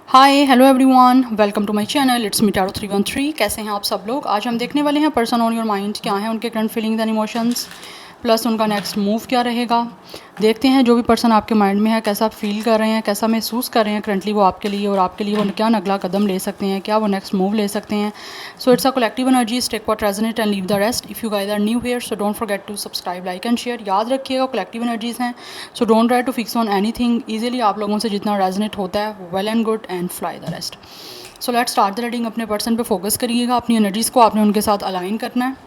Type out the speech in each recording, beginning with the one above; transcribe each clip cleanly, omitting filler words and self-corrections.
Hi hello everyone, welcome to my channel. It's me Tarot 313। कैसे हैं आप सब लोग। आज हम देखने वाले हैं पर्सन ऑन योर माइंड, क्या है उनके current feelings and emotions, plus उनका नेक्स्ट मूव क्या रहेगा। देखते हैं जो भी पर्सन आपके माइंड में है कैसा फील कर रहे हैं, कैसा महसूस कर रहे हैं करंटली वो आपके लिए, और आपके लिए वो क्या अगला कदम ले सकते हैं, क्या वो नेक्स्ट मूव ले सकते हैं। So it's a collective energy, take what resonate and leave the rest. If you guys are new here so don't forget to subscribe, like and share. याद रखिएगा कलेक्टिव एनर्जीज़ हैं, so don't try to fix on anything. Easily आप लोगों से जितना resonate होता है well and good, and fly the rest. So let's start the reading. अपने पर्सन पे फोकस करिएगा, अपनी एनर्जीज़ को आपने उनके साथ अलाइन करना है,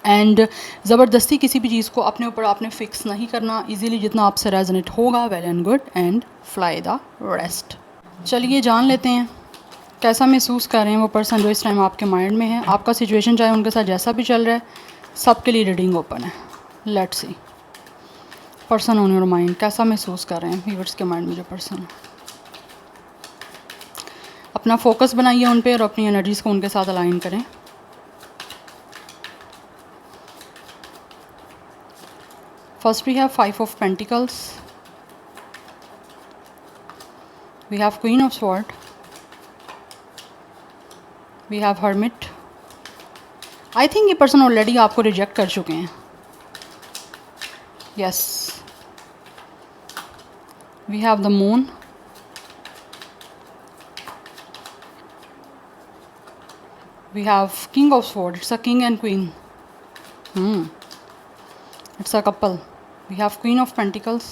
एंड ज़बरदस्ती किसी भी चीज़ को अपने ऊपर आपने फिक्स नहीं करना। इजीली जितना आपसे रेजोनेट होगा well and good, and fly the rest. चलिए जान लेते हैं कैसा महसूस कर रहे हैं वो पर्सन जो इस टाइम आपके माइंड में है। आपका सिचुएशन चाहे उनके साथ जैसा भी चल रहा है, सबके लिए रीडिंग ओपन है। Let's see person on your mind कैसा महसूस कर रहे हैं। व्यूअर्स के माइंड में जो पर्सन है, अपना फोकस बनाइए उन पे और अपनी एनर्जीज़ को उनके साथ अलाइन करें। First we have Five of Pentacles, we have Queen of Swords, we have Hermit. I think ये पर्सन ऑलरेडी आपको रिजेक्ट कर चुके हैं। Yes, we have the Moon, we have King of Swords. It's a king and queen. It's a couple. We have Queen of Pentacles,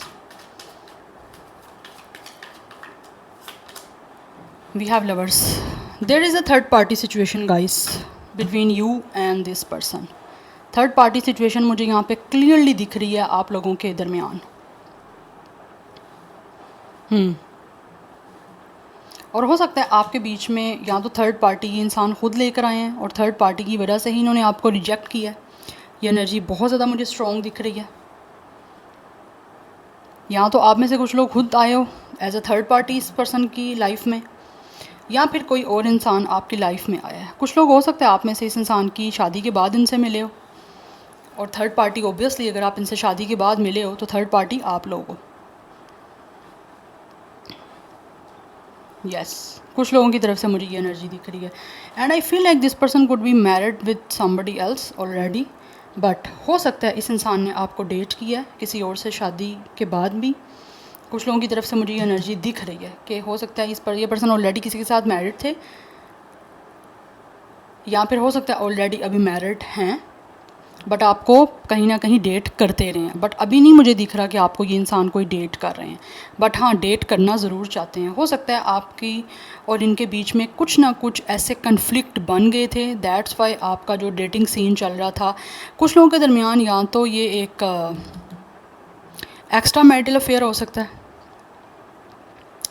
we have Lovers. There is a third party situation guys between you and this person. Third party situation मुझे यहाँ पे clearly दिख रही है आप लोगों के दरमियान। और हो सकता है आपके बीच में या तो थर्ड पार्टी इंसान खुद लेकर आए हैं और थर्ड पार्टी की वजह से ही इन्होंने आपको रिजेक्ट किया है। ये एनर्जी बहुत ज़्यादा मुझे स्ट्रॉन्ग दिख रही है। या तो आप में से कुछ लोग खुद आए हो एज अ थर्ड पार्टी इस पर्सन की लाइफ में, या फिर कोई और इंसान आपकी लाइफ में आया है। कुछ लोग हो सकता है आप में से इस इंसान की शादी के बाद इनसे मिले हो, और थर्ड पार्टी ऑब्वियसली अगर आप इनसे शादी के बाद मिले हो तो थर्ड पार्टी आप लोग हो। यस, कुछ लोगों की तरफ से मुझे ये एनर्जी दिख रही है, and I feel like this person could be married with somebody else already. But हो सकता है इस इंसान ने आपको डेट किया है किसी और से शादी के बाद भी। कुछ लोगों की तरफ से मुझे ये एनर्जी दिख रही है कि हो सकता है ये पर्सन ऑलरेडी किसी के साथ मैरिड थे, या फिर हो सकता है ऑलरेडी अभी मैरिड हैं बट आपको कहीं ना कहीं डेट करते रहे हैं। बट अभी नहीं मुझे दिख रहा कि आपको ये इंसान कोई डेट कर रहे हैं, बट हाँ डेट करना ज़रूर चाहते हैं। हो सकता है आपकी और इनके बीच में कुछ ना कुछ ऐसे कन्फ्लिक्ट बन गए थे, दैट्स वाई आपका जो डेटिंग सीन चल रहा था कुछ लोगों के दरमियान, या तो ये एक एक्स्ट्रा मैरिटल अफेयर हो सकता है,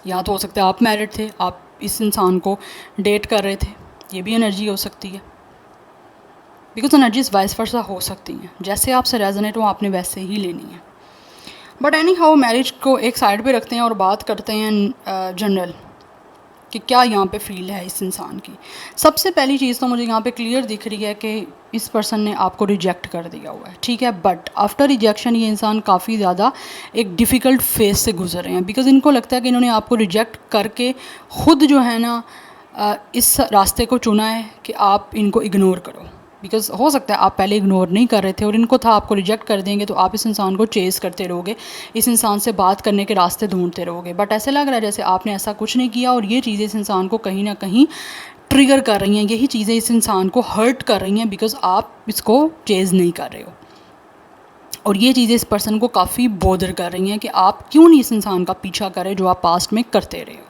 या तो हो सकता है आप मैरिड थे, आप इस इंसान को डेट कर रहे थे। ये भी एनर्जी हो सकती है, बिकॉज एनर्जीज वाइस वर्सा हो सकती हैं। जैसे आपसे रेजोनेट हो आपने वैसे ही लेनी है। बट एनी हाउ मैरिज को एक साइड पे रखते हैं और बात करते हैं जनरल कि क्या यहाँ पे फील है इस इंसान की। सबसे पहली चीज़ तो मुझे यहाँ पे क्लियर दिख रही है कि इस पर्सन ने आपको रिजेक्ट कर दिया हुआ है, ठीक है। बट आफ्टर रिजेक्शन ये इंसान काफ़ी ज़्यादा एक डिफ़िकल्ट फेज से गुजर रहे हैं, बिकॉज इनको लगता है कि इन्होंने आपको रिजेक्ट करके ख़ुद जो है ना इस रास्ते को चुना है कि आप इनको इग्नोर करो। बिकॉज हो सकता है आप पहले इग्नोर नहीं कर रहे थे और इनको था आपको रिजेक्ट कर देंगे तो आप इस इंसान को चेज़ करते रहोगे, इस इंसान से बात करने के रास्ते ढूंढते रहोगे। बट ऐसे लग रहा है जैसे आपने ऐसा कुछ नहीं किया, और ये चीज़ें इस इंसान को कहीं ना कहीं ट्रिगर कर रही हैं, यही चीज़ें इस इंसान को हर्ट कर रही हैं, बिकॉज आप इसको चेज़ नहीं कर रहे हो। और ये चीज़ें इस पर्सन को काफ़ी बोदर कर रही हैं कि आप क्यों नहीं इस इंसान का पीछा करें जो आप पास्ट में करते रहे हो,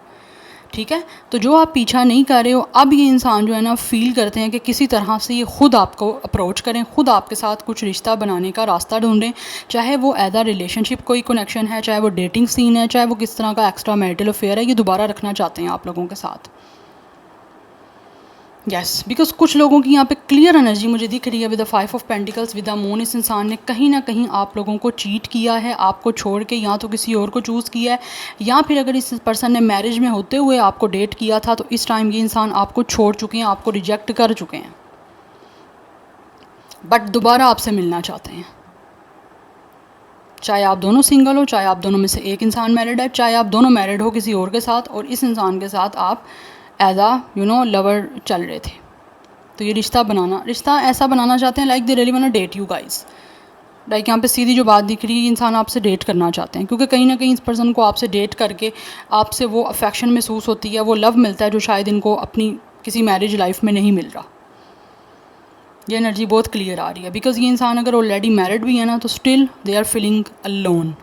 ठीक है। तो जो आप पीछा नहीं कर रहे हो, अब ये इंसान जो है ना फील करते हैं कि किसी तरह से ये ख़ुद आपको अप्रोच करें, ख़ुद आपके साथ कुछ रिश्ता बनाने का रास्ता ढूंढें, चाहे वो एज अ रिलेशनशिप कोई कनेक्शन है, चाहे वो डेटिंग सीन है, चाहे वो किस तरह का एक्स्ट्रा मैरिटल अफेयर है, ये दोबारा रखना चाहते हैं आप लोगों के साथ। यस, बिकॉज कुछ लोगों की यहाँ पे क्लियर एनर्जी मुझे दिख रही है with the 5 of pentacles, with the moon. इस इंसान ने कहीं ना कहीं आप लोगों को चीट किया है, आपको छोड़ के या तो किसी और को चूज़ किया है, या फिर अगर इस पर्सन ने मैरिज में होते हुए आपको डेट किया था तो इस टाइम ये इंसान आपको छोड़ चुके हैं, आपको रिजेक्ट कर चुके हैं, बट दोबारा आपसे मिलना चाहते हैं, चाहे आप दोनों सिंगल हो, चाहे आप दोनों में से एक इंसान मैरिड है, चाहे आप दोनों मैरिड हो किसी और के साथ और इस इंसान के साथ आप एज आ लवर चल रहे थे। तो ये रिश्ता ऐसा बनाना चाहते हैं like they really want to date you guys. Like यहाँ पे सीधी जो बात दिख रही है, इंसान आपसे डेट करना चाहते हैं क्योंकि कहीं ना कहीं इस पर्सन को आपसे डेट करके आपसे वो अफेक्शन महसूस होती है, वो लव मिलता है जो शायद इनको अपनी किसी मैरिज लाइफ में नहीं मिल रहा। ये एनर्जी बहुत क्लियर आ रही है बिकॉज ये इंसान अगर ऑलरेडी मैरिड भी है ना तो still they are feeling alone.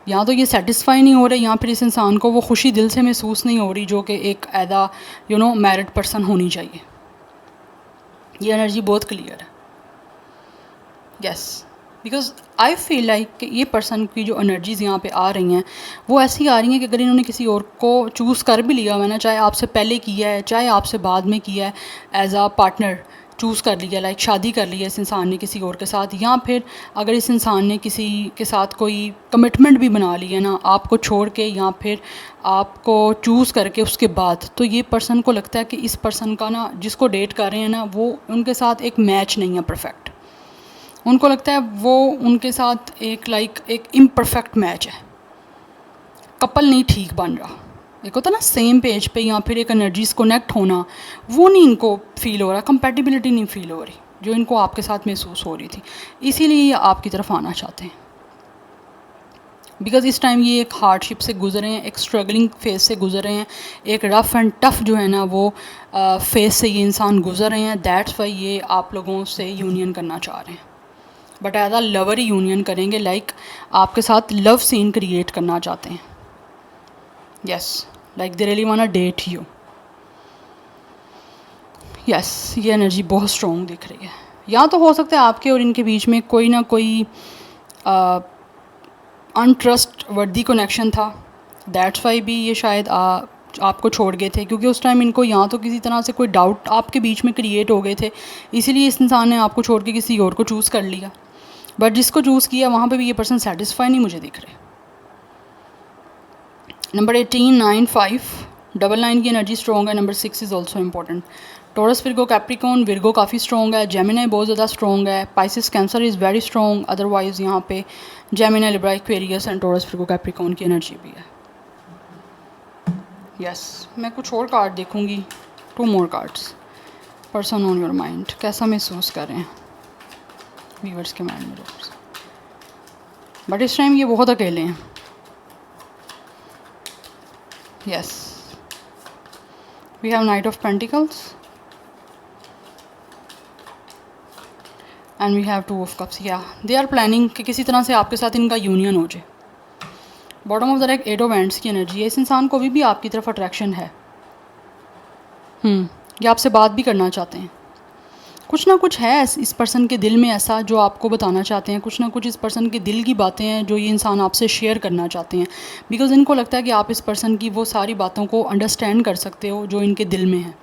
या तो ये सेटिस्फाई नहीं हो रहे या फिर इस इंसान को वो खुशी दिल से महसूस नहीं हो रही जो कि एक एदा मैरिड पर्सन होनी चाहिए। ये एनर्जी बहुत क्लियर है। Yes, because I feel like कि ये पर्सन की जो एनर्जीज़ यहाँ पे आ रही हैं वो ऐसी आ रही हैं कि अगर इन्होंने किसी और को चूज़ कर भी लिया हुआ है ना, चाहे आपसे पहले किया है चाहे आपसे बाद में किया है, एज आ पार्टनर चूज़ कर लिया, लाइक शादी कर ली है इस इंसान ने किसी और के साथ, या फिर अगर इस इंसान ने किसी के साथ कोई कमिटमेंट भी बना ली है ना आपको छोड़ के या फिर आपको चूज़ करके उसके बाद, तो ये पर्सन को लगता है कि इस पर्सन का ना जिसको डेट कर रहे हैं ना वो उनके साथ एक मैच नहीं है परफेक्ट। उनको लगता है वो उनके साथ एक इम्परफेक्ट मैच है, कपल नहीं ठीक बन रहा। एक होता ना सेम पेज पे या फिर एक एनर्जीज कनेक्ट होना, वो नहीं इनको फील हो रहा, कंपैटिबिलिटी नहीं फील हो रही जो इनको आपके साथ महसूस हो रही थी। इसीलिए ये आपकी तरफ आना चाहते हैं बिकॉज़ इस टाइम ये एक हार्डशिप से गुजरे हैं, एक स्ट्रगलिंग फेज से गुजरे हैं, एक रफ़ एंड टफ़ जो है ना वो फेज से ये इंसान गुजर रहे हैं। दैट्स वाई ये आप लोगों से यूनियन करना चाह रहे हैं, बट एज आ लवर ही यूनियन करेंगे, लाइक आपके साथ लव सीन क्रिएट करना चाहते हैं। Yes, like they really want to date you. Yes, ये एनर्जी बहुत स्ट्रॉन्ग दिख रही है। या तो हो सकता है आपके और इनके बीच में कोई ना कोई अनट्रस्ट वर्दी कनेक्शन था, दैट्स वाई भी ये शायद आपको छोड़ गए थे क्योंकि उस टाइम इनको यहाँ तो किसी तरह से कोई डाउट आपके बीच में क्रिएट हो गए थे, इसीलिए इस इंसान ने आपको छोड़ के किसी और को चूज़ कर लिया। बट जिसको चूज़ किया वहाँ पे भी ये पर्सन सेटिस्फाई नहीं मुझे दिख रहे। नंबर 18, 9, 5, 9 की एनर्जी स्ट्रॉन्ग है। Number 6 is also important. Taurus, Virgo, Capricorn, Virgo काफ़ी स्ट्रॉन्ग है। जेमिनी बहुत ज़्यादा स्ट्रॉन्ग है। Pisces, cancer is very strong. Otherwise यहाँ पे Gemini, Libra, Aquarius and taurus, Virgo, Capricorn की एनर्जी भी है। यस, मैं कुछ और कार्ड देखूँगी, 2 more cards. Person on your mind, कैसा महसूस कर रहे हैं व्यूअर्स के माइंड में। बट इस टाइम ये बहुत अकेले हैं। Yes, we have knight of pentacles and we have 2 of cups. या दे आर प्लानिंग कि किसी तरह से आपके साथ इनका यूनियन हो जाए। Bottom of the deck 8 of hands की एनर्जी है। इस इंसान को भी आपकी तरफ अट्रैक्शन है। ये आपसे बात भी करना चाहते हैं। कुछ ना कुछ है इस पर्सन के दिल में ऐसा जो आपको बताना चाहते हैं। कुछ ना कुछ इस पर्सन के दिल की बातें हैं जो ये इंसान आपसे शेयर करना चाहते हैं बिकॉज़ इनको लगता है कि आप इस पर्सन की वो सारी बातों को अंडरस्टैंड कर सकते हो जो इनके दिल में है।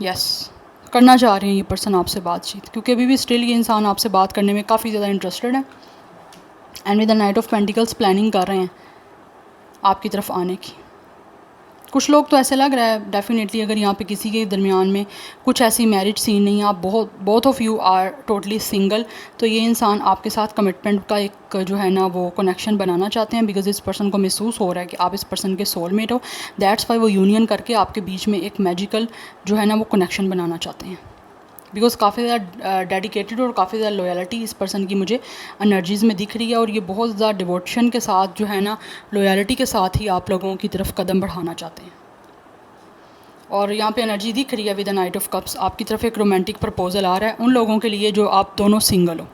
यस, करना चाह रहे हैं ये पर्सन आपसे बातचीत क्योंकि अभी भी स्टिल ये इंसान आपसे बात करने में काफ़ी ज़्यादा इंटरेस्टेड है and with the night of pentacles planning कर रहे हैं आपकी तरफ आने की। कुछ लोग तो ऐसे लग रहा है डेफिनेटली अगर यहाँ पे किसी के दरमियान में कुछ ऐसी मैरिज सीन नहीं है, आप both of you are totally single, तो ये इंसान आपके साथ कमिटमेंट का एक जो है ना वो कनेक्शन बनाना चाहते हैं बिकॉज इस पर्सन को महसूस हो रहा है कि आप इस पर्सन के सोलमेट हो। दैट्स वाई वो यूनियन करके आपके बीच में एक मैजिकल जो है ना वो कनेक्शन बनाना चाहते हैं बिकॉज़ काफ़ी ज़्यादा डेडिकेटेड और काफ़ी ज़्यादा लॉयल्टी इस पर्सन की मुझे एनर्जीज़ में दिख रही है और ये बहुत ज़्यादा डिवोशन के साथ जो है ना लॉयल्टी के साथ ही आप लोगों की तरफ कदम बढ़ाना चाहते हैं। और यहाँ पे एनर्जी दिख रही है with the night of cups, आपकी तरफ एक रोमांटिक प्रपोजल आ रहा है उन लोगों के लिए जो आप दोनों सिंगल हो।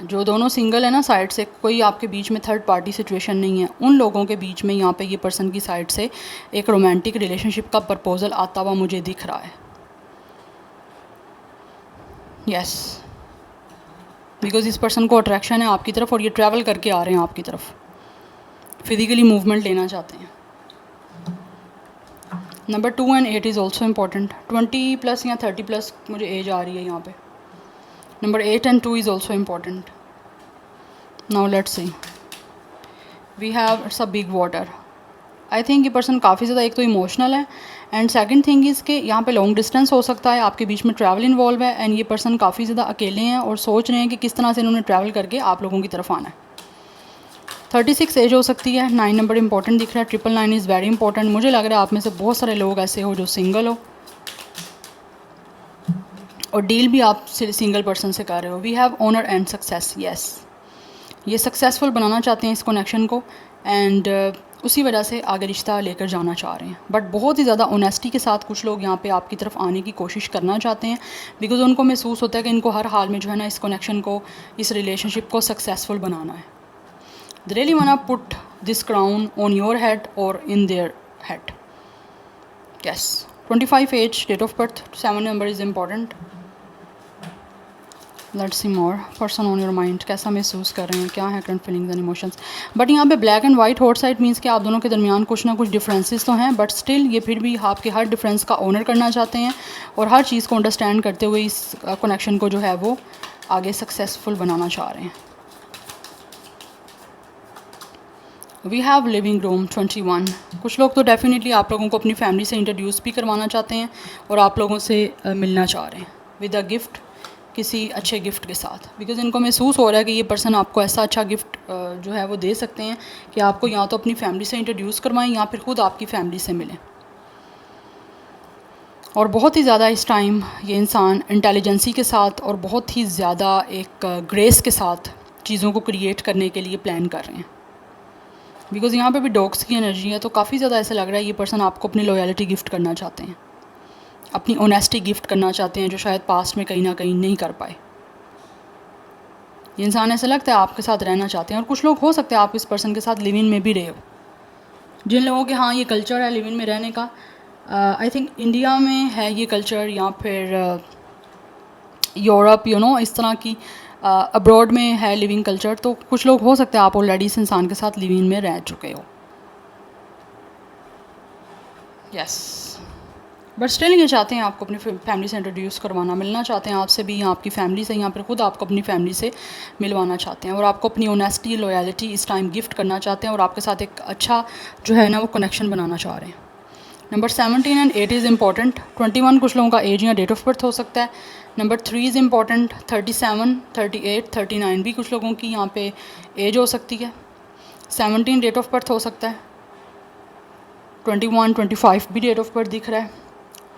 जो दोनों सिंगल है ना साइड से, कोई आपके बीच में थर्ड पार्टी सिचुएशन नहीं है, उन लोगों के बीच में यहाँ पे ये पर्सन की साइड से एक रोमांटिक रिलेशनशिप का प्रपोजल आता हुआ मुझे दिख रहा है। यस, बिकॉज इस पर्सन को अट्रैक्शन है आपकी तरफ और ये ट्रैवल करके आ रहे हैं आपकी तरफ, फिजिकली मूवमेंट लेना चाहते हैं। Number 2 and 8 is also important. 20+ या 30+ मुझे एज आ रही है यहाँ पे। Number 8 and 2 is also important. Now let's see, we have it's a big water, I think ये पर्सन काफ़ी ज़्यादा एक तो इमोशनल है, एंड सेकंड थिंग इज़ कि यहाँ पे लॉन्ग डिस्टेंस हो सकता है, आपके बीच में ट्रैवल इन्वॉल्व है, एंड ये पर्सन काफ़ी ज़्यादा अकेले हैं और सोच रहे हैं कि किस तरह से इन्होंने ट्रैवल करके आप लोगों की तरफ आना है। 36 एज हो सकती है, 9 नंबर इंपॉर्टेंट दिख रहा है, 999 इज़ वेरी इंपॉर्टेंट। मुझे लग रहा है आप में से बहुत सारे लोग ऐसे हो जो सिंगल हो और डील भी आप सिंगल पर्सन से कर रहे हो। We have honour and success, yes, ये सक्सेसफुल बनाना चाहते हैं इस कनेक्शन को, एंड उसी वजह से आगे रिश्ता लेकर जाना चाह रहे हैं। बट बहुत ही ज़्यादा ऑनेस्टी के साथ कुछ लोग यहाँ पे आपकी तरफ आने की कोशिश करना चाहते हैं, बिकॉज उनको महसूस होता है कि इनको हर हाल में जो है ना इस कनेक्शन को, इस रिलेशनशिप को सक्सेसफुल बनाना है। They really want to put this crown on your head और in their head. Yes, 25 age, date of birth, 7 number is important. Let's see more, person on your mind, कैसा महसूस कर रहे हैं, क्या है current feelings and emotions. But यहाँ पे black and white hot side means कि आप दोनों के दरमियान कुछ ना कुछ डिफरेंसेस तो हैं, बट स्टिल ये फिर भी आपके हर डिफरेंस का ऑनर करना चाहते हैं और हर चीज़ को अंडरस्टैंड करते हुए इस कनेक्शन को जो है वो आगे सक्सेसफुल बनाना चाह रहे हैं। We have living room 21। कुछ लोग तो डेफिनेटली आप लोगों को अपनी फैमिली से इंट्रोड्यूस भी करवाना चाहते हैं और आप लोगों से मिलना चाह रहे हैं विद अ गिफ्ट, किसी अच्छे गिफ्ट के साथ, बिकॉज इनको महसूस हो रहा है कि ये पर्सन आपको ऐसा अच्छा गिफ्ट जो है वो दे सकते हैं कि आपको या तो अपनी फैमिली से इंट्रोड्यूस करवाएं या फिर ख़ुद आपकी फैमिली से मिलें। और बहुत ही ज़्यादा इस टाइम ये इंसान इंटेलिजेंसी के साथ और बहुत ही ज़्यादा एक ग्रेस के साथ चीज़ों को क्रिएट करने के लिए प्लान कर रहे हैं, बिकॉज़ यहाँ पे भी डॉग्स की एनर्जी है, तो काफ़ी ज़्यादा ऐसा लग रहा है ये पर्सन आपको अपनी लॉयल्टी गिफ्ट करना चाहते हैं, अपनी ऑनेस्टी गिफ्ट करना चाहते हैं, जो शायद पास्ट में कहीं ना कहीं नहीं कर पाए। ये इंसान ऐसा लगता है आपके साथ रहना चाहते हैं, और कुछ लोग हो सकते हैं आप इस पर्सन के साथ लिव इन में भी रहे हो। जिन लोगों के हाँ ये कल्चर है लिव इन में रहने का, आई थिंक इंडिया में है ये कल्चर, या फिर यूरोप इस तरह की अब्रॉड में है लिविंग कल्चर, तो कुछ लोग हो सकते हैं आप ऑलरेडी इस इंसान के साथ लिव इन में रह चुके हो। यस, बट स्टिल ये चाहते हैं आपको अपनी फैमिली से इंट्रोड्यूस करवाना, मिलना चाहते हैं आपसे भी, या आपकी फैमिली से, या फिर खुद आपको अपनी फैमिली से मिलवाना चाहते हैं, और आपको अपनी ऑनेस्टी लॉयल्टी इस टाइम गिफ्ट करना चाहते हैं, और आपके साथ एक अच्छा जो है ना वो कनेक्शन बनाना चाह रहे हैं। Number 17 and 8 is important. 21 कुछ लोगों का एज या डेट ऑफ बर्थ हो सकता है। Number 3 is important. 37, 38, 39 भी कुछ लोगों की यहाँ पे एज हो सकती है। 17 डेट ऑफ बर्थ हो सकता है। 21, 25 भी डेट ऑफ बर्थ दिख रहा है।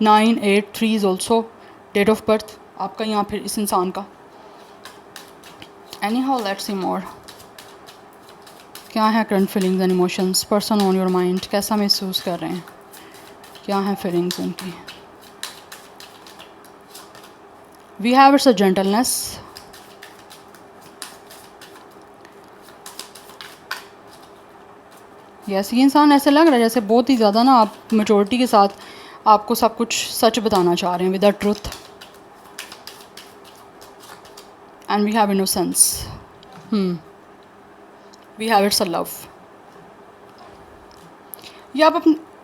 9, 8, 3 is also date of birth आपका यहाँ फिर इस इंसान का। Anyhow let's see more, क्या है current feelings and emotions, person on your mind, कैसा महसूस कर रहे हैं, क्या है फीलिंग्स उनकी। We have it's a gentleness, yes, ये इंसान ऐसे लग रहा है जैसे बहुत ही ज़्यादा ना आप मेचोरिटी के साथ आपको सब कुछ सच बताना चाह रहे हैं with the truth. And we have innocence, we have it's a love.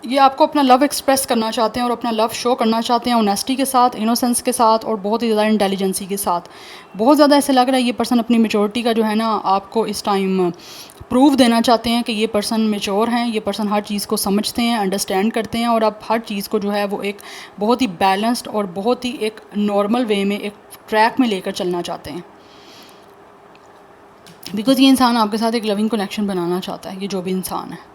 ये आपको अपना लव एक्सप्रेस करना चाहते हैं और अपना लव शो करना चाहते हैं ऑनेस्टी के साथ, इनोसेंस के साथ, और बहुत ही ज़्यादा इंटेलिजेंसी के साथ। बहुत ज़्यादा ऐसे लग रहा है ये पर्सन अपनी मेचोरिटी का जो है ना आपको इस टाइम प्रूफ देना चाहते हैं कि ये पर्सन मेच्योर हैं, ये पर्सन हर चीज़ को समझते हैं, अंडरस्टैंड करते हैं, और अब हर चीज़ को जो है वो एक बहुत ही बैलेंस्ड और बहुत ही एक नॉर्मल वे में, एक ट्रैक में लेकर चलना चाहते हैं, बिकॉज़ ये इंसान आपके साथ एक लविंग कनेक्शन बनाना चाहता है, ये जो भी इंसान है।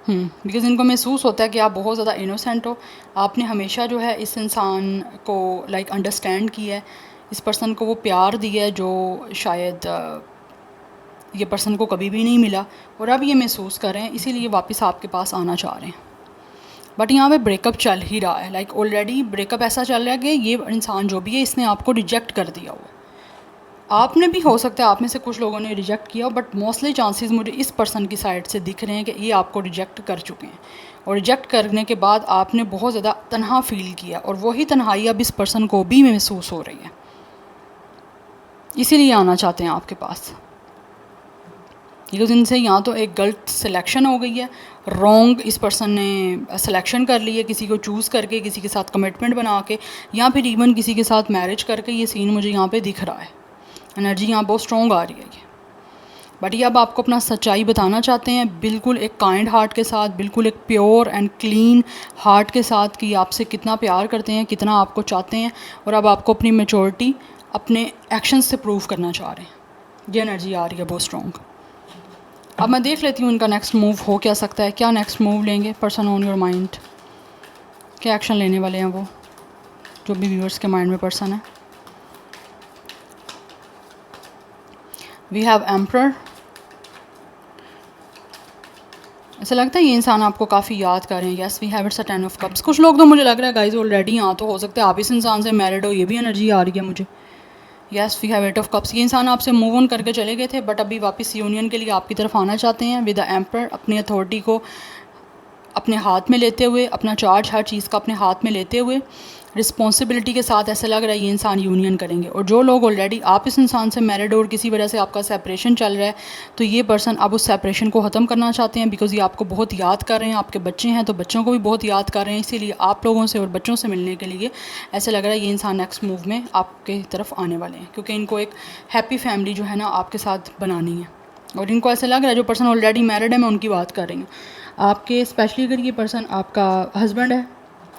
बिकॉज़ इनको महसूस होता है कि आप बहुत ज़्यादा इनोसेंट हो, आपने हमेशा जो है इस इंसान को लाइक अंडरस्टैंड किया है, इस पर्सन को वो प्यार दिया है जो शायद ये पर्सन को कभी भी नहीं मिला, और अब ये महसूस कर रहे हैं, इसीलिए वापस आपके पास आना चाह रहे हैं। बट यहाँ पे ब्रेकअप चल ही रहा है, लाइक ऑलरेडी ब्रेकअप ऐसा चल रहा है कि ये इंसान जो भी है इसने आपको रिजेक्ट कर दिया हुआ। आपने भी हो सकता है आप में से कुछ लोगों ने रिजेक्ट किया, बट मोस्टली चांसेस मुझे इस पर्सन की साइड से दिख रहे हैं कि ये आपको रिजेक्ट कर चुके हैं, और रिजेक्ट करने के बाद आपने बहुत ज़्यादा तन्हा फील किया, और वही तन्हाई अब इस पर्सन को भी महसूस हो रही है, इसीलिए आना चाहते हैं आपके पास। बिकॉज इनसे यहाँ तो एक गलत सिलेक्शन हो गई है, रॉन्ग इस पर्सन ने सिलेक्शन कर ली है, किसी को चूज़ करके, किसी के साथ कमिटमेंट बना के, या फिर इवन किसी के साथ मैरिज करके। ये सीन मुझे यहाँ पे दिख रहा है, एनर्जी यहाँ बहुत स्ट्रॉन्ग आ रही है। ये बट ये अब आपको अपना सच्चाई बताना चाहते हैं, बिल्कुल एक काइंड हार्ट के साथ, बिल्कुल एक प्योर एंड क्लीन हार्ट के साथ, कि आपसे कितना प्यार करते हैं, कितना आपको चाहते हैं, और अब आपको अपनी मेचोरिटी अपने एक्शन से प्रूव करना चाह रहे हैं। ये एनर्जी आ रही है बहुत स्ट्रॉन्ग। अब मैं देख लेती हूँ इनका नेक्स्ट मूव हो क्या सकता है, क्या नेक्स्ट मूव लेंगे पर्सन ऑन योर माइंड, क्या एक्शन लेने वाले हैं वो, जो भी व्यूअर्स के माइंड में पर्सन है। We have emperor. ऐसा लगता है ये इंसान आपको काफ़ी याद कर रहे हैं। Yes we have it's a 10 of cups. कुछ लोग तो मुझे लग रहा है गाइज ऑलरेडी यहाँ तो हो सकता है आप इस इंसान से मैरिड हो, ये भी एनर्जी आ रही है मुझे। Yes we have 8 of cups. ये इंसान आपसे मूव ऑन करके चले गए थे बट अभी वापस यूनियन के लिए आपकी तरफ आना चाहते हैं विद द एम्परर, अपनी अथॉरिटी को अपने हाथ में लेते हुए, अपना चार्ज हर चीज़ का अपने हाथ में लेते हुए रिस्पॉन्सिबिलिटी के साथ ऐसा लग रहा है ये इंसान यूनियन करेंगे। और जो लोग ऑलरेडी आप इस इंसान से मैरिड और किसी वजह से आपका सेपरेशन चल रहा है, तो ये पर्सन अब उस सेपरेशन को ख़त्म करना चाहते हैं, बिकॉज़ ये आपको बहुत याद कर रहे हैं। आपके बच्चे हैं तो बच्चों को भी बहुत याद कर रहे हैं, इसीलिए आप लोगों से और बच्चों से मिलने के लिए ऐसा लग रहा है ये इंसान नेक्स्ट मूव में आपके तरफ आने वाले हैं, क्योंकि इनको एक हैप्पी फैमिली जो है ना आपके साथ बनानी है। और इनको ऐसा लग रहा है जो पर्सन ऑलरेडी मैरिड है, मैं उनकी बात कर रही हूँ, आपके स्पेशली अगर ये पर्सन आपका हस्बैंड है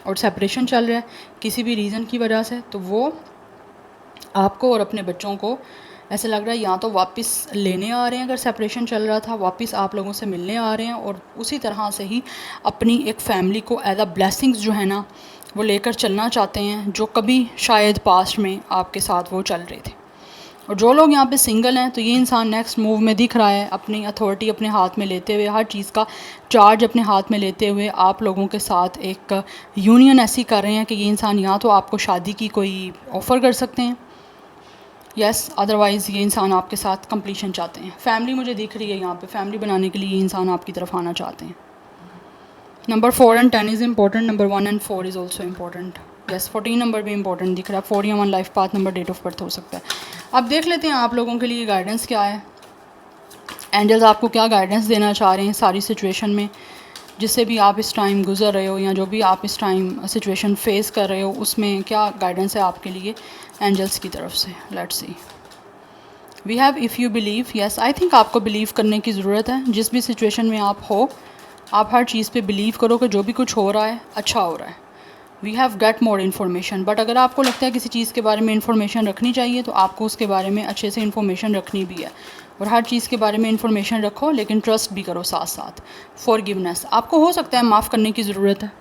और सेपरेशन चल रहा है किसी भी रीज़न की वजह से, तो वो आपको और अपने बच्चों को ऐसा लग रहा है या तो वापस लेने आ रहे हैं, अगर सेपरेशन चल रहा था वापस आप लोगों से मिलने आ रहे हैं, और उसी तरह से ही अपनी एक फ़ैमिली को एज अ ब्लेसिंग्स जो है ना वो लेकर चलना चाहते हैं, जो कभी शायद पास्ट में आपके साथ वो चल रहे थे। और जो लोग यहाँ पे सिंगल हैं, तो ये इंसान नेक्स्ट मूव में दिख रहा है अपनी अथॉरिटी अपने हाथ में लेते हुए, हर चीज़ का चार्ज अपने हाथ में लेते हुए आप लोगों के साथ एक यूनियन ऐसी कर रहे हैं कि ये इंसान या तो आपको शादी की कोई ऑफ़र कर सकते हैं, यस, अदरवाइज़ ये इंसान आपके साथ कंप्लीशन चाहते हैं। फैमिली मुझे दिख रही है यहाँ पे, फैमिली बनाने के लिए ये इंसान आपकी तरफ आना चाहते हैं। Number 4 and 10 is important, number 1 and 4 is also important. Yes 14 number भी इंपॉर्टेंट दिख रहा है, 4 या 1 life path number, date of birth हो सकता है। अब देख लेते हैं आप लोगों के लिए गाइडेंस क्या है, एंजल्स आपको क्या गाइडेंस देना चाह रहे हैं सारी सिचुएशन में, जिससे भी आप इस टाइम गुजर रहे हो या जो भी आप इस टाइम सिचुएशन फेस कर रहे हो, उसमें क्या गाइडेंस है आपके लिए एंजल्स की तरफ से। Let's see. We have if you believe. Yes I think आपको बिलीव करने की ज़रूरत है, जिस भी सिचुएशन में आप हो आप हर चीज़ पे बिलीव करो कि जो भी कुछ हो रहा है अच्छा हो रहा है। We have get more information, but अगर आपको लगता है किसी चीज़ के बारे में इन्फॉर्मेशन रखनी चाहिए तो आपको उसके बारे में अच्छे से इन्फॉर्मेशन रखनी भी है, और हर चीज़ के बारे में इन्फॉर्मेशन रखो, लेकिन ट्रस्ट भी करो साथ साथ। फॉरगिवनेस, आपको हो सकता है माफ़ करने की ज़रूरत है।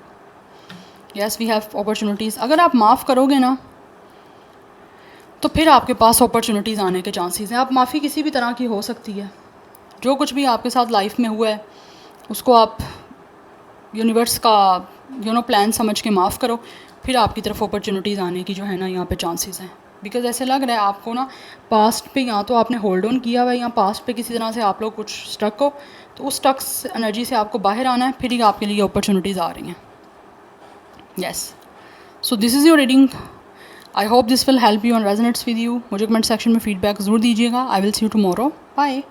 यस वी हैव अपॉर्चुनिटीज़, अगर आप माफ़ करोगे ना तो फिर आपके पास अपॉर्चुनिटीज़ आने के चांसेस हैं। आप माफ़ी किसी भी तरह की हो सकती है, जो कुछ भी आपके साथ लाइफ में हुआ है उसको आप यूनिवर्स का प्लान समझ के माफ़ करो, फिर आपकी तरफ अपॉर्चुनिटीज़ आने की जो है ना यहाँ पे चांसेस हैं। बिकॉज ऐसे लग रहा है आपको ना पास्ट पे या तो आपने होल्ड ऑन किया हुआ है, या पास्ट पे किसी तरह से आप लोग कुछ स्टक हो, तो उस स्टक एनर्जी से आपको बाहर आना है, फिर ही आपके लिए अपॉर्चुनिटीज़ आ रही हैं। Yes so this is your reading, I hope this will help you and resonates with you. मुझे कमेंट सेक्शन में फीडबैक ज़रूर दीजिएगा। I will see you tomorrow, bye.